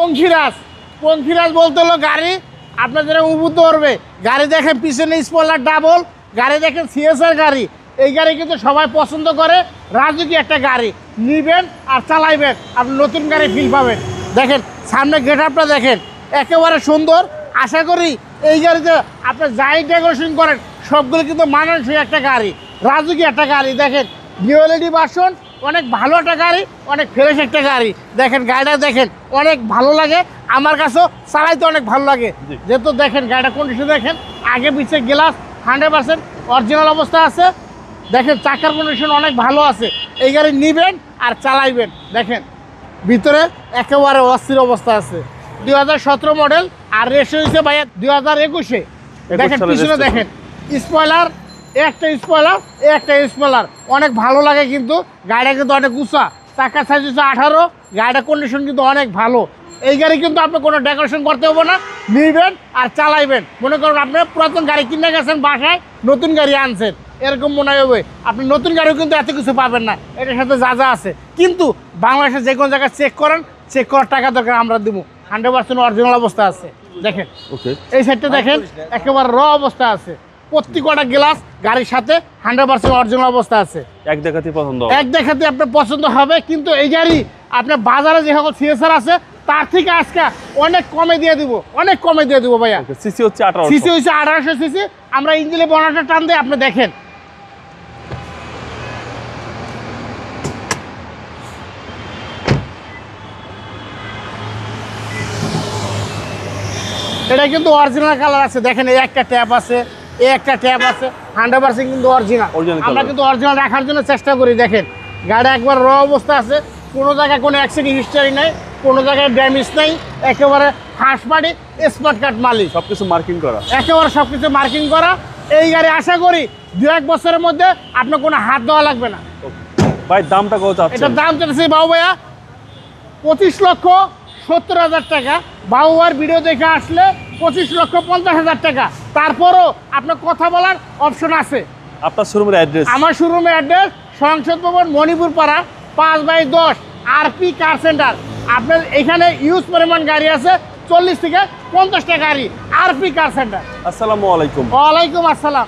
পঙ্খিরাজ বলতে হলো গাড়ি আপনার যারা উদ্বুদ্ধ করবে। গাড়ি দেখেন পিছনে স্পয়লার ডাবল, গাড়ি দেখেন সিএসআর গাড়ি। এই গাড়ি কিন্তু সবাই পছন্দ করে। রাজুকি একটা গাড়ি নিবেন আর চালাইবেন, আপনি নতুন গাড়ি ফিল পাবেন। দেখেন সামনে গেট আপটা দেখেন একেবারে সুন্দর। আশা করি এই গাড়িতে আপনি যাই ডেকোরেশন করেন সবগুলো কিন্তু মানানসই একটা গাড়ি, রাজুকি একটা গাড়ি। দেখেন ডিওএলইডি ভার্সন, অনেক ভালো একটা গাড়ি, অনেক ফ্রেশ একটা গাড়ি। দেখেন গাড়িটা দেখেন অনেক ভালো লাগে, আমার কাছেও চালাইতে অনেক ভালো লাগে। যেহেতু দেখেন গাড়িটা কন্ডিশন দেখেন, আগে পিছিয়ে গ্লাস 100% অরিজিনাল অবস্থা আছে। দেখেন চাকার কন্ডিশন অনেক ভালো আছে। এই গাড়ি নিবেন আর চালাইবেন। দেখেন ভিতরে একেবারে অস্থির অবস্থা আছে। 2017 মডেল আর রেশো হয়েছে ভাইয়া 2021-এ। দেখেন পিছনে দেখেন স্পয়লার, একটা স্পয়লার অনেক ভালো লাগে। কিন্তু গাড়িটা কিন্তু অনেক উঁচা, চাকার সাইজ হচ্ছে 18, গাড়িটার কন্ডিশন কিন্তু অনেক ভালো। এই গাড়ি কিন্তু আপনি কোনো ডেকোরেশন করতে হবে না, নিবেন আর চালাইবেন। মনে করুন আপনি পুরাতন গাড়ি কিনে গেছেন, বাসায় নতুন গাড়ি আনছেন, এরকম মনে হবে। আপনি নতুন গাড়িও কিন্তু এত কিছু পাবেন না, এটার সাথে যা আছে। কিন্তু বাংলাদেশে যে কোনো জায়গায় চেক করেন, চেক করার টাকা দরকার আমরা দেবো। 100% অরিজিনাল অবস্থা আছে। দেখেন এই সাইডটা দেখেন একেবারে র অবস্থা আছে। প্রত্যেকটা গ্লাস গাড়ির সাথে 100% অরিজিনাল অবস্থা আছে। এক দেখাতে আপনার পছন্দ হবে। কিন্তু এই গাড়ি আপনার বাজারে যে সকল সিএসআর আছে তার থেকে আজকে অনেক কমে দিয়ে দিব, ভাইয়া। সিসি হচ্ছে 1800 সিসি। আমরা ইঞ্জিনে বর্ণাটা টান দিয়ে আপনি দেখেন এটা কিন্তু অরিজিনাল কালার আছে। দেখেন এই একটা ট্যাপ আছে, 100% কিন্তু অরিজিনাল। আমরা কিন্তু অরিজিনাল রাখার জন্য চেষ্টা করি। দেখেন গাড়ি একবার র অবস্থা আছে, কোনো জায়গায় কোনো অ্যাক্সিডেন্ট হিস্টরি নেই, কোনো জায়গায় ড্যামেজ নেই। একেবারে ফার্স্ট পার্টি স্মার্ট কার্ড মালিক, সবকিছু মার্কিং করা, একেবারে সবকিছু মার্কিং করা। এই গাড়ি আশা করি 2-1 বছরের মধ্যে আপনার কোনো হাত দেওয়া লাগবে না। ভাই দামটা কত আছে? এটার দাম চাচ্ছি বাবু ভাইয়া 25,70,000 টাকা। বাবুবার ভিডিও দেখে আসলে 25,50,000 টাকা। তারপরও আপনার কথা বলার অপশন আছে। আপনার শোরুমের অ্যাড্রেস? আমার শোরুমের অ্যাড্রেস সংসদ ভবন, মণিপুর পাড়া, 5/10 আরপি কার সেন্টার। আপনার এখানে ইউজ পরিমাণ গাড়ি আছে 40 থেকে 50টা গাড়ি। আরপি কার সেন্টার। আসসালামু আলাইকুম। ওয়ালাইকুম আসসালাম।